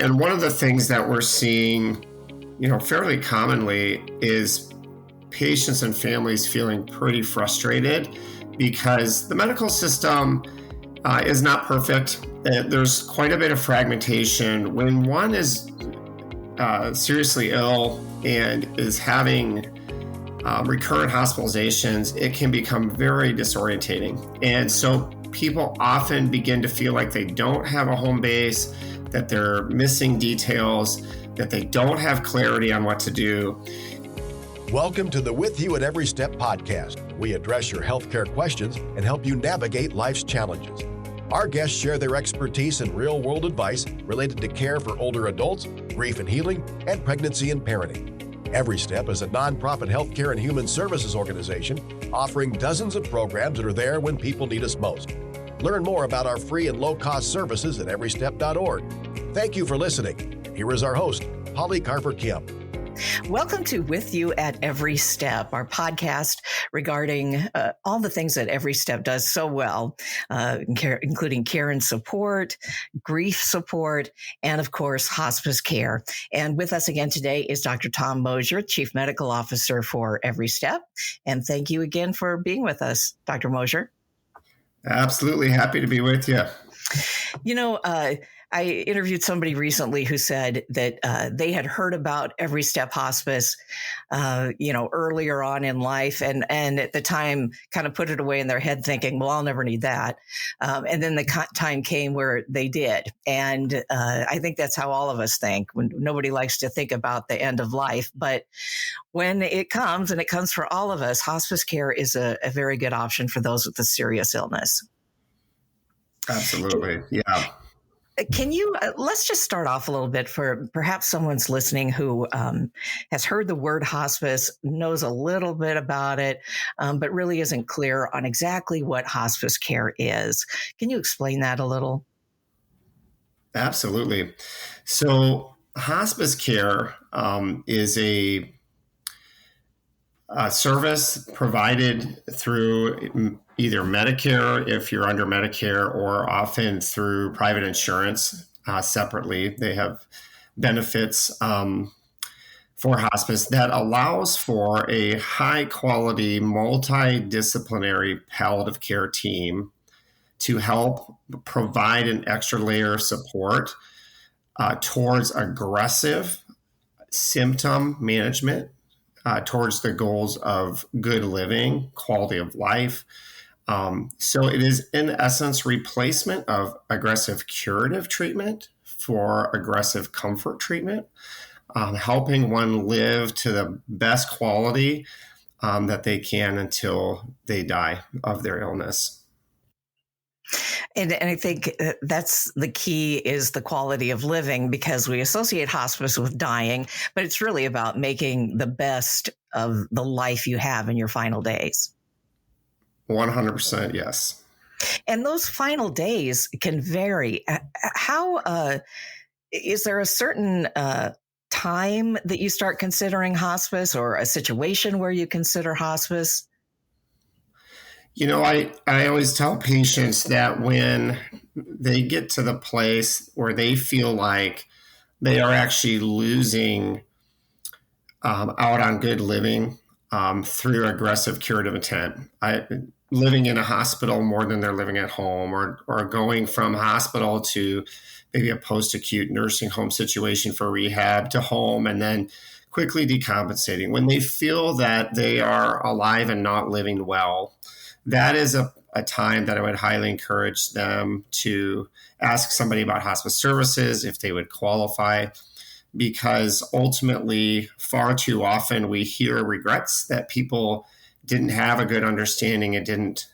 And one of the things that we're seeing, fairly commonly is patients and families feeling pretty frustrated because the medical system is not perfect. There's quite a bit of fragmentation. When one is seriously ill and is having recurrent hospitalizations, it can become very disorientating. And so people often begin to feel like they don't have a home base, that they're missing details, that they don't have clarity on what to do. Welcome to the With You at Every Step podcast. We address your healthcare questions and help you navigate life's challenges. Our guests share their expertise and real-world advice related to care for older adults, grief and healing, and pregnancy and parenting. Every Step is a nonprofit healthcare and human services organization offering dozens of programs that are there when people need us most. Learn more about our free and low-cost services at everystep.org. Thank you for listening. Here is our host, Holly Carver-Kim. Welcome to With You at Every Step, our podcast regarding all the things that Every Step does so well, including care and support, grief support, and of course, hospice care. And with us again today is Dr. Tom Mosier, Chief Medical Officer for Every Step. And thank you again for being with us, Dr. Mosier. Absolutely happy to be with you. I interviewed somebody recently who said that they had heard about Every Step Hospice, earlier on in life, and at the time kind of put it away in their head thinking, well, I'll never need that. And then the time came where they did. And I think that's how all of us think. When nobody likes to think about the end of life. But when it comes, and it comes for all of us, hospice care is a very good option for those with a serious illness. Absolutely. Yeah. Can you, let's just start off a little bit for perhaps someone's listening who has heard the word hospice, knows a little bit about it, but really isn't clear on exactly what hospice care is. Can you explain that a little? Absolutely. So hospice care is a service provided through either Medicare, if you're under Medicare, or often through private insurance separately. They have benefits for hospice that allows for a high quality, multidisciplinary palliative care team to help provide an extra layer of support towards aggressive symptom management, towards the goals of good living, quality of life. So it is, in essence, replacement of aggressive curative treatment for aggressive comfort treatment, helping one live to the best quality that they can until they die of their illness. And I think that's the key, is the quality of living, because we associate hospice with dying, but it's really about making the best of the life you have in your final days. 100%, yes. And those final days can vary. How is there a certain time that you start considering hospice, or a situation where you consider hospice? I always tell patients that when they get to the place where they feel like they are actually losing out on good living through aggressive curative intent, living in a hospital more than they're living at home, or going from hospital to maybe a post-acute nursing home situation for rehab to home, and then quickly decompensating. When they feel that they are alive and not living well, that is a time that I would highly encourage them to ask somebody about hospice services if they would qualify, because ultimately, far too often we hear regrets that people didn't have a good understanding and didn't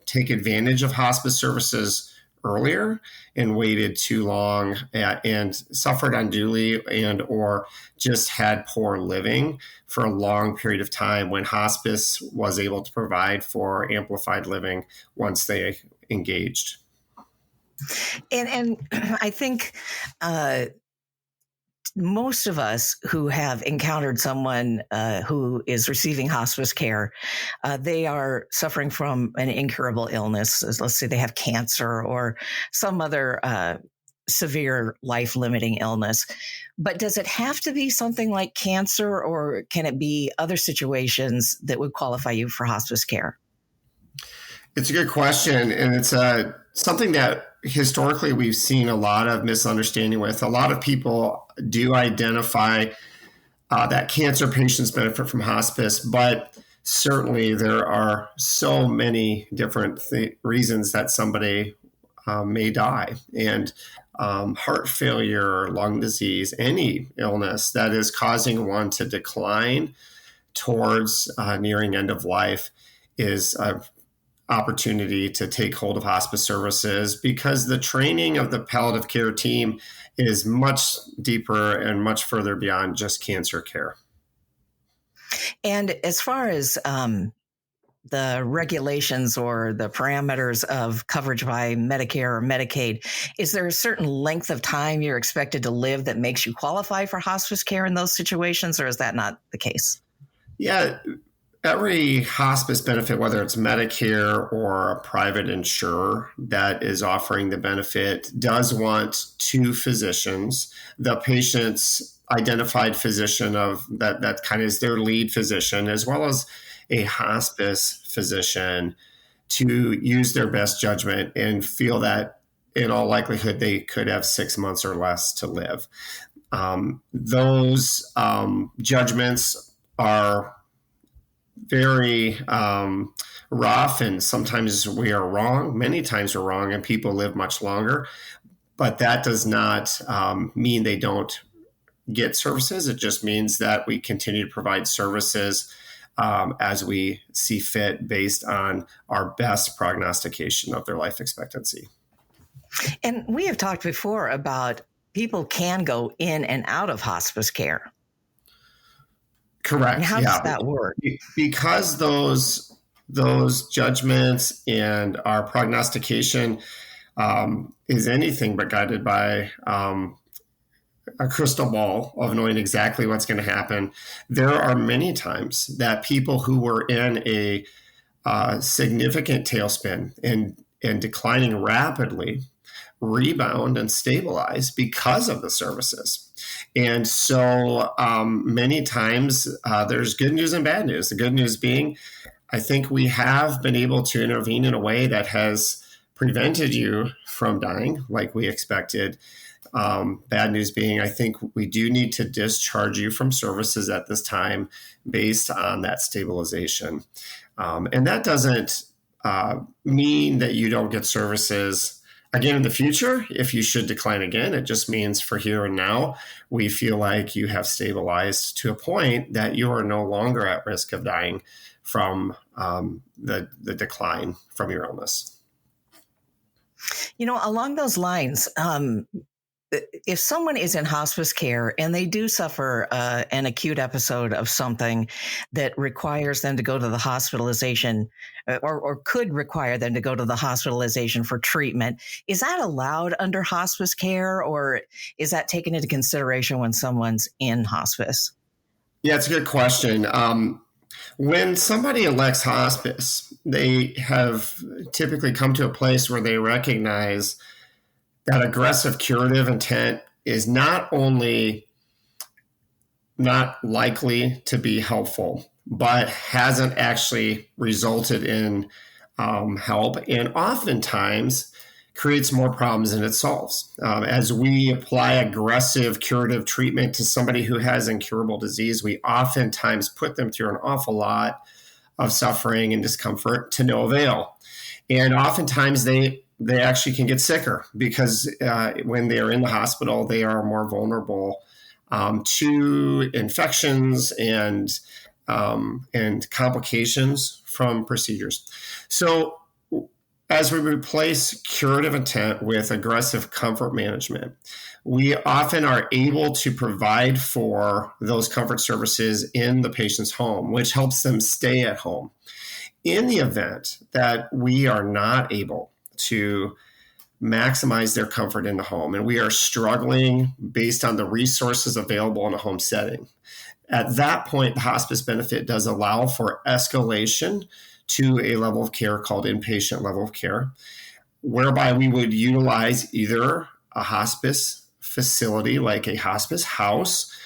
take advantage of hospice services earlier and waited too long and suffered unduly and or just had poor living for a long period of time, when hospice was able to provide for amplified living once they engaged. And I think most of us who have encountered someone who is receiving hospice care, they are suffering from an incurable illness. Let's say they have cancer or some other severe life-limiting illness. But does it have to be something like cancer, or can it be other situations that would qualify you for hospice care? It's a good question, and it's something that historically we've seen a lot of misunderstanding with. A lot of people do identify that cancer patients benefit from hospice, but certainly there are so many different reasons that somebody may die. And heart failure, lung disease, any illness that is causing one to decline towards nearing end of life is an opportunity to take hold of hospice services, because the training of the palliative care team is much deeper and much further beyond just cancer care. And as far as the regulations or the parameters of coverage by Medicare or Medicaid, is there a certain length of time you're expected to live that makes you qualify for hospice care in those situations, or is that not the case? Yeah, every hospice benefit, whether it's Medicare or a private insurer that is offering the benefit, does want two physicians. The patient's identified physician of that kind of is their lead physician, as well as a hospice physician, to use their best judgment and feel that in all likelihood they could have 6 months or less to live. Those judgments are very rough, and sometimes we are wrong. Many times we're wrong, and people live much longer. But that does not mean they don't get services. It just means that we continue to provide services as we see fit based on our best prognostication of their life expectancy. And we have talked before about people can go in and out of hospice care. Correct. And how does that work? Because those judgments and our prognostication is anything but guided by a crystal ball of knowing exactly what's going to happen. There are many times that people who were in a significant tailspin and declining rapidly rebound and stabilize because of the services. And so many times there's good news and bad news. The good news being, I think we have been able to intervene in a way that has prevented you from dying like we expected. Bad news being, I think we do need to discharge you from services at this time based on that stabilization. And that doesn't mean that you don't get services again in the future if you should decline again. It just means for here and now, we feel like you have stabilized to a point that you are no longer at risk of dying from the decline from your illness. You know, along those lines, if someone is in hospice care and they do suffer an acute episode of something that requires them to go to the hospitalization or could require them to go to the hospitalization for treatment, is that allowed under hospice care, or is that taken into consideration when someone's in hospice? Yeah, it's a good question. When somebody elects hospice, they have typically come to a place where they recognize that aggressive curative intent is not only not likely to be helpful, but hasn't actually resulted in help, and oftentimes creates more problems than it solves. As we apply aggressive curative treatment to somebody who has incurable disease, we oftentimes put them through an awful lot of suffering and discomfort to no avail. And oftentimes they actually can get sicker because when they are in the hospital, they are more vulnerable to infections and complications from procedures. So as we replace curative intent with aggressive comfort management, we often are able to provide for those comfort services in the patient's home, which helps them stay at home. In the event that we are not able to maximize their comfort in the home, and we are struggling based on the resources available in a home setting, at that point, the hospice benefit does allow for escalation to a level of care called inpatient level of care, whereby we would utilize either a hospice facility, like a hospice house.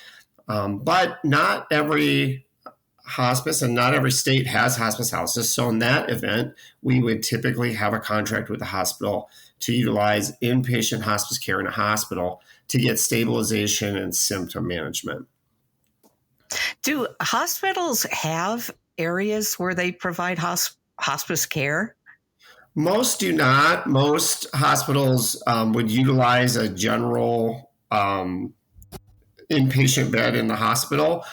But not every hospice and not every state has hospice houses. So in that event, we would typically have a contract with the hospital to utilize inpatient hospice care in a hospital to get stabilization and symptom management. Do hospitals have areas where they provide hospice care? Most do not. Most hospitals would utilize a general inpatient bed in the hospital.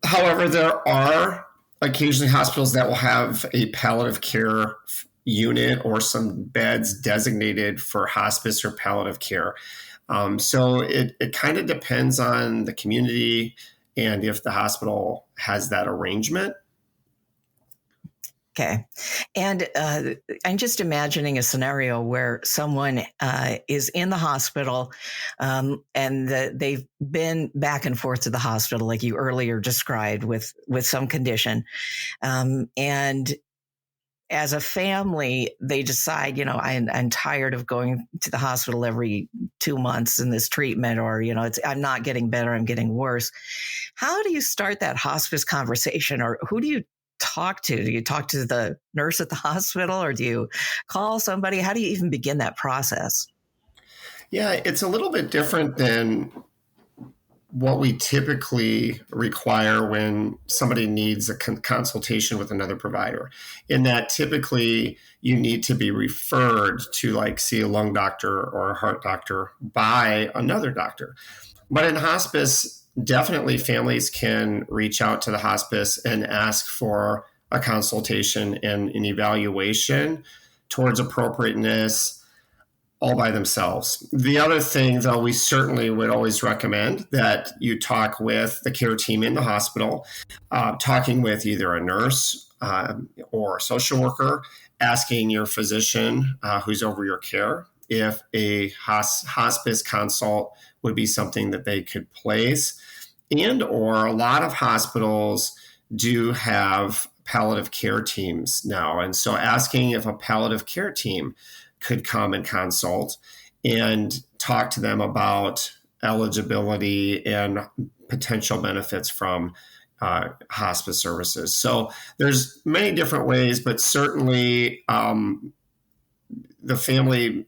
However, there are occasionally hospitals that will have a palliative care unit or some beds designated for hospice or palliative care. So it kind of depends on the community and if the hospital has that arrangement. Okay. And I'm just imagining a scenario where someone is in the hospital and they've been back and forth to the hospital, like you earlier described, with some condition. And as a family, they decide, I'm tired of going to the hospital every 2 months in this treatment, or, I'm not getting better, I'm getting worse. How do you start that hospice conversation, or who do you talk to? Do you talk to the nurse at the hospital, or do you call somebody? How do you even begin that process? Yeah, it's a little bit different than what we typically require when somebody needs a consultation with another provider. In that, typically you need to be referred to, like, see a lung doctor or a heart doctor by another doctor. But in hospice, definitely families can reach out to the hospice and ask for a consultation and an evaluation towards appropriateness all by themselves. The other thing, though, we certainly would always recommend that you talk with the care team in the hospital, talking with either a nurse or a social worker, asking your physician who's over your care if a hospice consult would be something that they could place. And or a lot of hospitals do have palliative care teams now. And so asking if a palliative care team could come and consult and talk to them about eligibility and potential benefits from hospice services. So there's many different ways, but certainly the family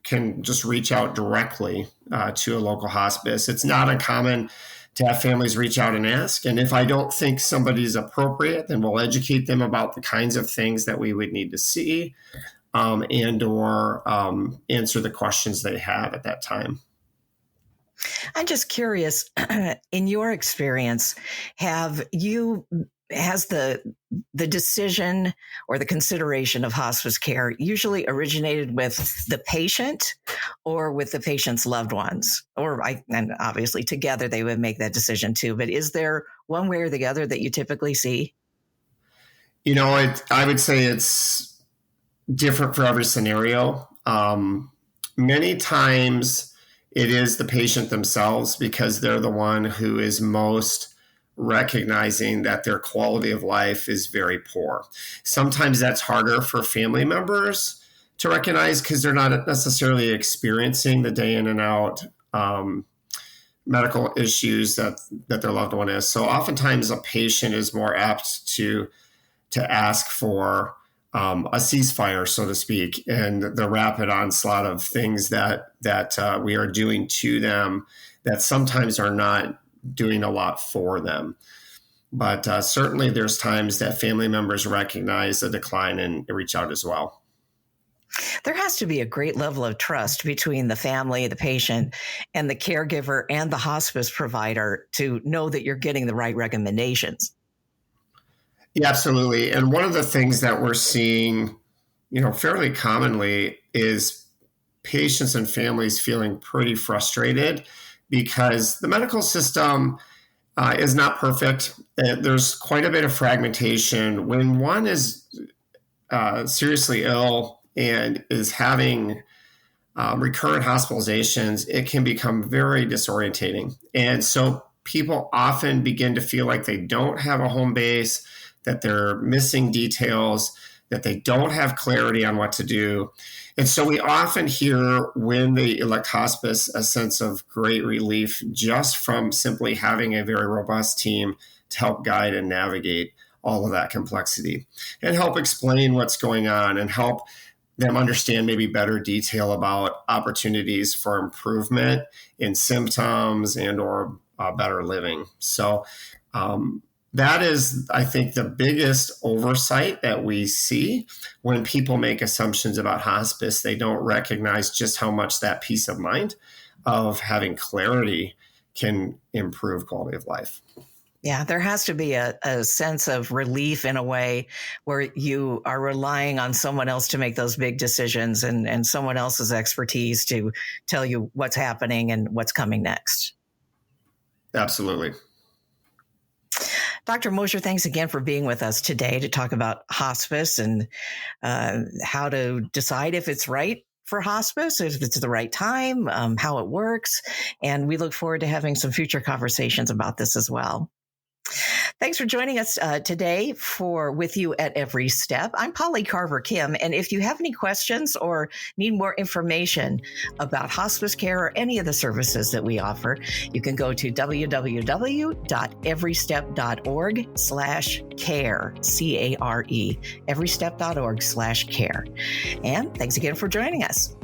can just reach out directly to a local hospice. It's not uncommon to have families reach out and ask. And if I don't think somebody's appropriate, then we'll educate them about the kinds of things that we would need to see and or answer the questions they have at that time. I'm just curious, in your experience, has the decision or the consideration of hospice care usually originated with the patient or with the patient's loved ones? And obviously together they would make that decision too. But is there one way or the other that you typically see? I would say it's different for every scenario. Many times it is the patient themselves, because they're the one who is most recognizing that their quality of life is very poor. Sometimes that's harder for family members to recognize because they're not necessarily experiencing the day in and out medical issues that their loved one is. So oftentimes a patient is more apt to ask for a ceasefire, so to speak, and the rapid onslaught of things that we are doing to them that sometimes are not doing a lot for them. But certainly there's times that family members recognize the decline and reach out as well. There has to be a great level of trust between the family, the patient, and the caregiver and the hospice provider to know that you're getting the right recommendations. Yeah, absolutely. And one of the things that we're seeing, fairly commonly is patients and families feeling pretty frustrated because the medical system is not perfect. There's quite a bit of fragmentation. When one is seriously ill and is having recurrent hospitalizations, it can become very disorientating. And so people often begin to feel like they don't have a home base, that they're missing details, that they don't have clarity on what to do. And so we often hear when they elect hospice a sense of great relief just from simply having a very robust team to help guide and navigate all of that complexity and help explain what's going on and help them understand maybe better detail about opportunities for improvement in symptoms and or better living. So that is, I think, the biggest oversight that we see when people make assumptions about hospice. They don't recognize just how much that peace of mind of having clarity can improve quality of life. Yeah, there has to be a sense of relief in a way where you are relying on someone else to make those big decisions and someone else's expertise to tell you what's happening and what's coming next. Absolutely. Dr. Mosher, thanks again for being with us today to talk about hospice and how to decide if it's right for hospice, if it's the right time, how it works. And we look forward to having some future conversations about this as well. Thanks for joining us today for With You at Every Step. I'm Polly Carver-Kim, and if you have any questions or need more information about hospice care or any of the services that we offer, you can go to www.everystep.org/care, CARE, everystep.org/care. And thanks again for joining us.